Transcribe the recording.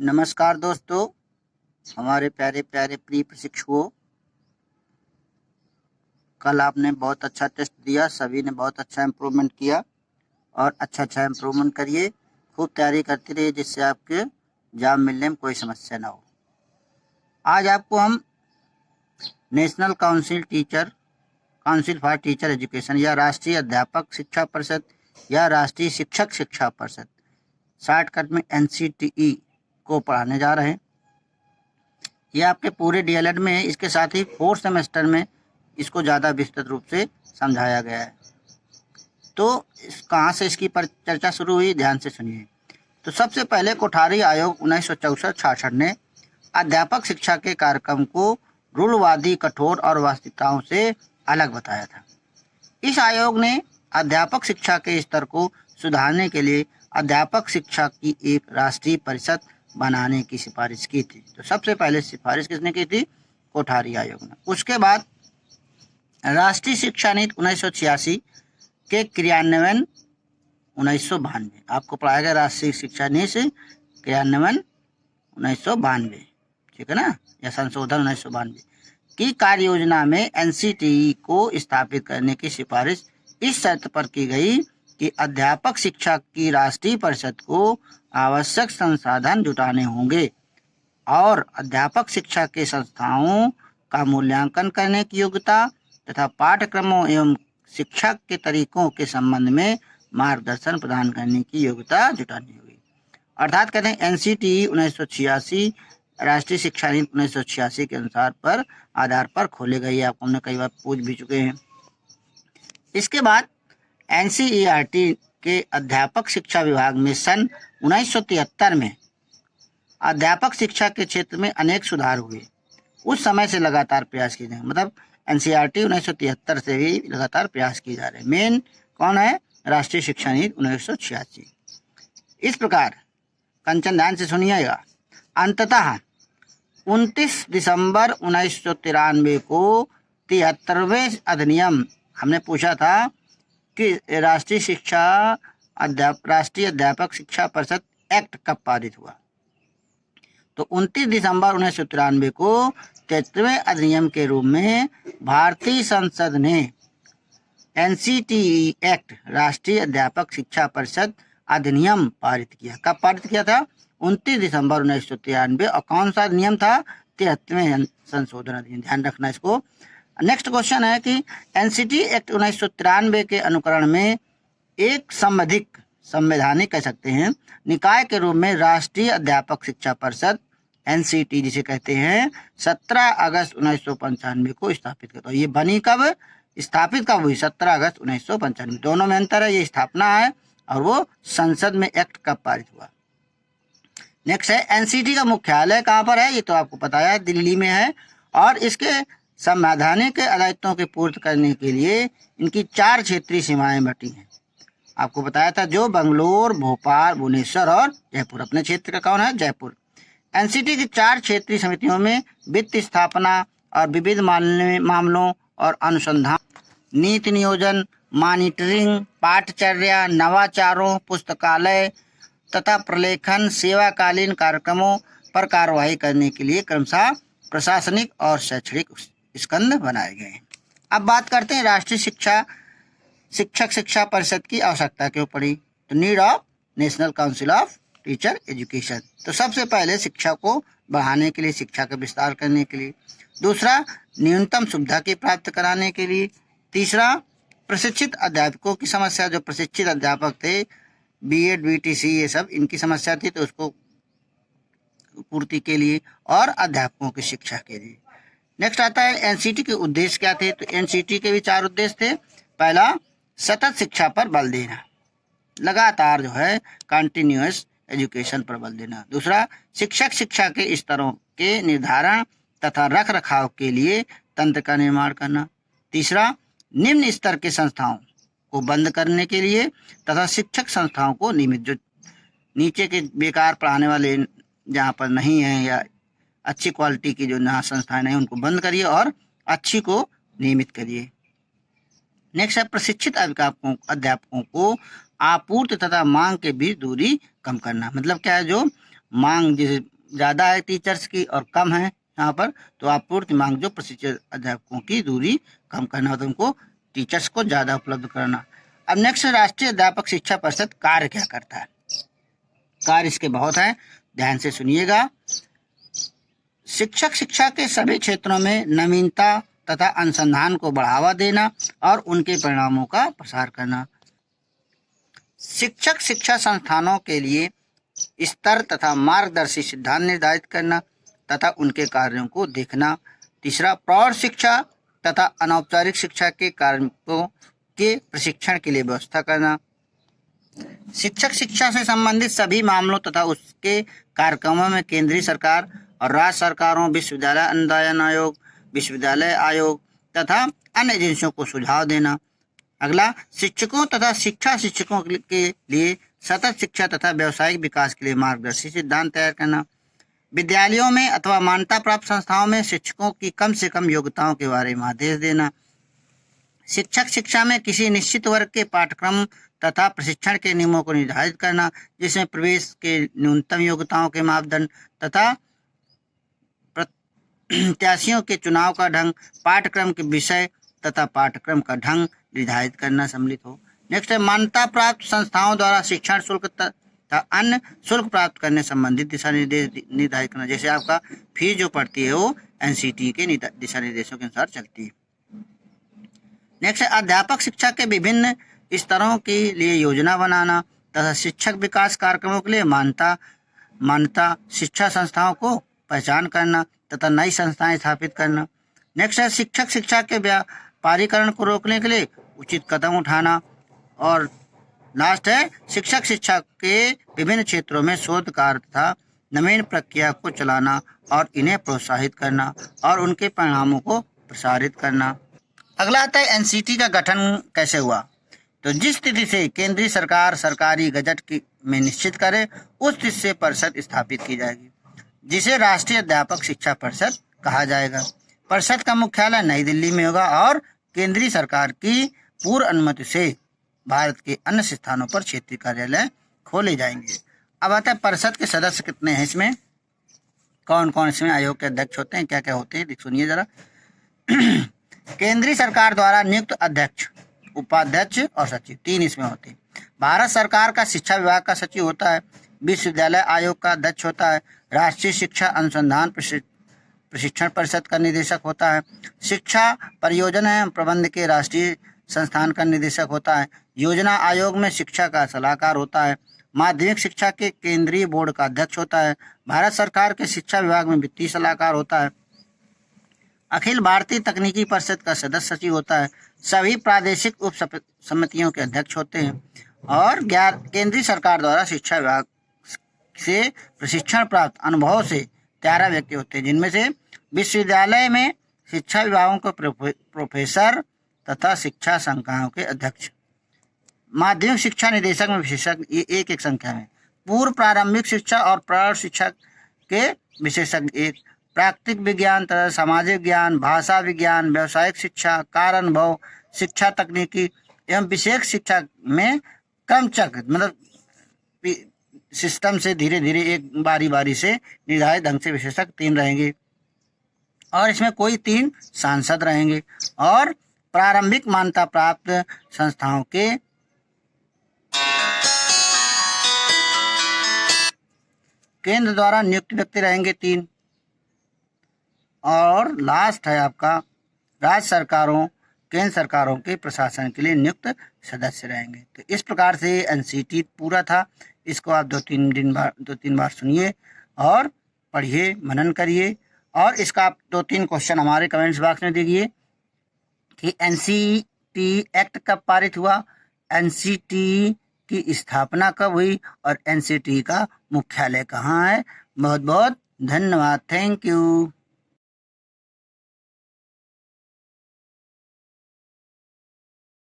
नमस्कार दोस्तों, हमारे प्यारे प्यारे प्रिय प्रशिक्षुओं। कल आपने बहुत अच्छा टेस्ट दिया, सभी ने बहुत अच्छा इम्प्रूवमेंट किया और अच्छा इम्प्रूवमेंट करिए। खूब तैयारी करते रहिए जिससे आपके एग्जाम मिलने में कोई समस्या ना हो। आज आपको हम national council for teacher education या राष्ट्रीय अध्यापक शिक्षा परिषद या राष्ट्रीय शिक्षक शिक्षा परिषद, शॉर्टकट में NCTE को पढ़ाने जा रहे हैं। ये आपके पूरे DLED में है, इसके साथ ही 4th सेमेस्टर में इसको ज़्यादा विस्तृत रूप से समझाया गया है। तो कहाँ से इसकी चर्चा शुरू हुई, ध्यान से सुनिए। तो सबसे पहले कोठारी आयोग 1964-66 ने अध्यापक शिक्षा के कार्यक्रम को रूढ़वादी, कठोर और वास्तविकताओं से अलग बताया था। इस आयोग ने अध्यापक शिक्षा के स्तर को सुधारने के लिए अध्यापक शिक्षा की एक राष्ट्रीय परिषद बनाने की सिफारिश की थी। तो सबसे पहले सिफारिश किसने की थी? कोठारी आयोग ने। उसके बाद राष्ट्रीय शिक्षा नीति 1986 के क्रियान्वयन 1992, आपको पढ़ाया गया राष्ट्रीय शिक्षा नीति क्रियान्वयन 1992, ठीक है ना, या संशोधन 1992 की कार्य योजना में NCTE को स्थापित करने की सिफारिश इस शर्त पर की गई कि अध्यापक शिक्षा की राष्ट्रीय परिषद को आवश्यक संसाधन जुटाने होंगे और अध्यापक शिक्षा के संस्थाओं का मूल्यांकन करने की योग्यता तथा पाठ्यक्रमों एवं शिक्षा के तरीकों के संबंध में मार्गदर्शन प्रदान करने की योग्यता जुटानी होगी। अर्थात कहते हैं NCTE 1986 राष्ट्रीय शिक्षा नीति 1986 के अनुसार पर आधार पर खोले गए। आपको हमने कई बार पूछ भी चुके हैं। इसके बाद NCERT के अध्यापक शिक्षा विभाग में सन 1973 में अध्यापक शिक्षा के क्षेत्र में अनेक सुधार हुए। उस समय से लगातार प्रयास किए जाए, मतलब NCERT 1973 से भी लगातार प्रयास किए जा रहे हैं। मेन कौन है? राष्ट्रीय शिक्षा नीति 1986। इस प्रकार कंचन ध्यान से सुनिएगा। अंततः 29 दिसंबर 1993 को 73वें अधिनियम, हमने पूछा था कि राष्ट्रीय अध्यापक शिक्षा परिषद एक्ट कब पारित हुआ, तो 29 दिसंबर 1993 को 73वें अधिनियम के रूप में भारतीय संसद ने NCTE एक्ट राष्ट्रीय अध्यापक शिक्षा परिषद अधिनियम पारित किया। कब पारित किया था? 29 दिसंबर 1993। और कौन सा अधिनियम था? 73वें संशोधन अधिनियम। ध्यान रखना इसको। नेक्स्ट क्वेश्चन है कि NCTE एक्ट 1993 के अनुकरण में एक संवैधानिक कह सकते हैं निकाय के रूप में राष्ट्रीय अध्यापक शिक्षा परिषद NCTE जिसे कहते हैं 17 अगस्त 1995 को स्थापित किया। तो ये बनी कब, स्थापित कब हुई? 17 अगस्त 1995। दोनों में अंतर है, ये स्थापना है और वो संसद में एक्ट कब पारित हुआ। नेक्स्ट है NCTE का मुख्यालय कहाँ पर है? ये तो आपको पता है, दिल्ली में है। और इसके संवैधानिक दायित्वों के पूर्ति करने के लिए इनकी 4 क्षेत्रीय सीमाएं बटी हैं। आपको बताया था, जो बंगलोर, भोपाल, भुवनेश्वर और जयपुर। अपने क्षेत्र का कौन है? जयपुर। NCTE की 4 क्षेत्रीय समितियों में वित्त स्थापना और विविध मामलों और अनुसंधान, नीति नियोजन, मॉनिटरिंग, पाठचर्या, नवाचारों, पुस्तकालय तथा प्रलेखन, सेवाकालीन कार्यक्रमों पर कार्यवाही करने के लिए क्रमशः प्रशासनिक और शैक्षणिक स्कंध बनाए गए। अब बात करते हैं राष्ट्रीय शिक्षक शिक्षा परिषद की आवश्यकता क्यों पड़ी। तो need of national council of teacher education. तो सबसे पहले शिक्षा को बढ़ाने के लिए, शिक्षा का विस्तार करने के लिए। दूसरा, न्यूनतम सुविधा की प्राप्त कराने के लिए। तीसरा, प्रशिक्षित अध्यापकों की समस्या, जो प्रशिक्षित अध्यापक थे, BEd, BTC ये सब, इनकी समस्या थी, तो उसको पूर्ति के लिए और अध्यापकों की शिक्षा के लिए। नेक्स्ट आता है NCTE के उद्देश्य क्या थे। तो NCTE के भी 4 उद्देश्य थे। पहला, सतत शिक्षा पर बल देना, लगातार जो है कंटिन्यूअस एजुकेशन पर बल देना। दूसरा, शिक्षक शिक्षा के स्तरों के निर्धारण तथा रख रखाव के लिए तंत्र का निर्माण करना। तीसरा, निम्न स्तर के संस्थाओं को बंद करने के लिए तथा शिक्षक संस्थाओं को नियमित, जो नीचे के बेकार पढ़ाने वाले जहाँ पर नहीं है या अच्छी क्वालिटी की जो जहाँ संस्थाएं नहीं, उनको बंद करिए और अच्छी को नियमित करिए। नेक्स्ट है प्रशिक्षित अध्यापकों को आपूर्ति तथा मांग के बीच दूरी कम करना। मतलब क्या है, जो मांग जैसे ज़्यादा है टीचर्स की और कम है यहाँ पर, तो आप पूर्ति मांग जो प्रशिक्षित अध्यापकों की दूरी कम करना, तो उनको टीचर्स को ज़्यादा उपलब्ध कराना। अब नेक्स्ट, राष्ट्रीय अध्यापक शिक्षा परिषद कार्य क्या करता है? कार्य इसके बहुत हैं, ध्यान से सुनिएगा। शिक्षक शिक्षा के सभी क्षेत्रों में नवीनता तथा अनुसंधान को बढ़ावा देना और उनके परिणामों का प्रसार करना। शिक्षक शिक्षा संस्थानों के लिए स्तर तथा मार्गदर्शी सिद्धांत निर्धारित करना तथा उनके कार्यों को देखना। तीसरा, प्रौढ़ शिक्षा तथा अनौपचारिक शिक्षा के कार्यों के प्रशिक्षण के लिए व्यवस्था करना। शिक्षक शिक्षा से संबंधित सभी मामलों तथा उसके कार्यक्रमों में केंद्रीय सरकार और राज्य सरकारों, विश्वविद्यालय अनुदान आयोग, विश्वविद्यालय आयोग तथा अन्य एजेंसियों को सुझाव देना। अगला, शिक्षकों तथा शिक्षा शिक्षकों के लिए सतत शिक्षा तथा व्यावसायिक विकास के लिए मार्गदर्शी सिद्धांत तैयार करना। विद्यालयों में अथवा मान्यता प्राप्त संस्थाओं में शिक्षकों की कम से कम योग्यताओं के बारे में आदेश देना। शिक्षक शिक्षा में किसी निश्चित वर्ग के पाठ्यक्रम तथा प्रशिक्षण के नियमों को निर्धारित करना, जिसमें प्रवेश के न्यूनतम योग्यताओं के मापदंड तथा प्रत्याशियों के चुनाव का ढंग, पाठ्यक्रम के विषय तथा पाठ्यक्रम का ढंग निर्धारित करना सम्मिलित हो। नेक्स्ट है, मान्यता प्राप्त संस्थाओं द्वारा शिक्षण शुल्क तथा अन्य शुल्क प्राप्त करने संबंधित दिशा निर्देश निर्धारित करना। जैसे आपका फीस जो पड़ती है वो एनसीटी के दिशा निर्देशों के अनुसार चलती है। नेक्स्ट है, अध्यापक शिक्षा के विभिन्न स्तरों के लिए योजना बनाना तथा शिक्षक विकास कार्यक्रमों के लिए मान्यता शिक्षा संस्थाओं को पहचान करना तथा नई संस्थाएं स्थापित करना। नेक्स्ट है, शिक्षक शिक्षा के व्यापारीकरण को रोकने के लिए उचित कदम उठाना। और लास्ट है, शिक्षक शिक्षा के विभिन्न क्षेत्रों में शोध कार्य तथा नवीन प्रक्रिया को चलाना और इन्हें प्रोत्साहित करना और उनके परिणामों को प्रसारित करना। अगला आता है एनसीटी का गठन कैसे हुआ। तो जिस तिथि से केंद्रीय सरकार सरकारी गजट में निश्चित करे, उस तिथि से परिषद स्थापित की जाएगी, जिसे राष्ट्रीय अध्यापक शिक्षा परिषद कहा जाएगा। परिषद का मुख्यालय नई दिल्ली में होगा और केंद्रीय सरकार की पूर्व अनुमति से भारत के अन्य स्थानों पर क्षेत्रीय कार्यालय खोले जाएंगे। अब आता है परिषद के सदस्य कितने हैं, इसमें कौन कौन इसमें आयोग के अध्यक्ष होते हैं, क्या क्या होते हैं, सुनिए जरा। केंद्रीय सरकार द्वारा नियुक्त अध्यक्ष, उपाध्यक्ष और सचिव, 3 इसमें होते हैं। भारत सरकार का शिक्षा विभाग का सचिव होता है। विश्वविद्यालय आयोग का अध्यक्ष होता है। राष्ट्रीय शिक्षा अनुसंधान प्रशिक्षण परिषद का निदेशक होता है। शिक्षा परियोजना एवं प्रबंध के राष्ट्रीय संस्थान का निदेशक होता है। योजना आयोग में शिक्षा का सलाहकार होता है। माध्यमिक शिक्षा के केंद्रीय बोर्ड का अध्यक्ष होता है। भारत सरकार के शिक्षा विभाग में वित्तीय सलाहकार होता है। अखिल भारतीय तकनीकी परिषद का सदस्य सचिव होता है। सभी प्रादेशिक उप समितियों के अध्यक्ष होते हैं। और केंद्रीय सरकार द्वारा शिक्षा विभाग से प्रशिक्षण प्राप्त अनुभव से 13 व्यक्ति होते हैं, जिनमें से विश्वविद्यालय में शिक्षा विभागों के प्रोफेसर तथा शिक्षा संकायों के अध्यक्ष। माध्यमिक शिक्षा निदेशक में विशेषज्ञ, ये एक संख्या में। पूर्व प्रारंभिक शिक्षा और प्रौढ़ शिक्षा के विशेषज्ञ 1। प्राकृतिक विज्ञान तथा सामाजिक ज्ञान, भाषा विज्ञान, व्यावसायिक शिक्षा, कार्य अनुभव, शिक्षा तकनीकी एवं विशेष शिक्षा में क्रमचक्र मतलब सिस्टम से धीरे धीरे एक बारी बारी से निर्धारित ढंग से विशेषज्ञ 3 रहेंगे और इसमें कोई 3 सांसद रहेंगे। और प्रारंभिक मान्यता प्राप्त संस्थाओं के केंद्र द्वारा नियुक्त व्यक्ति रहेंगे 3। और लास्ट है आपका राज्य सरकारों केंद्र सरकारों के प्रशासन के लिए नियुक्त सदस्य रहेंगे। तो इस प्रकार से एनसीटी पूरा था। इसको आप 2-3 बार सुनिए और पढ़िए, मनन करिए। और इसका आप 2-3 क्वेश्चन हमारे कमेंट्स बॉक्स में दीजिए कि एनसीटी एक्ट कब पारित हुआ, एनसीटी की स्थापना कब हुई और एनसीटी का मुख्यालय कहाँ है। बहुत बहुत धन्यवाद। Thank you.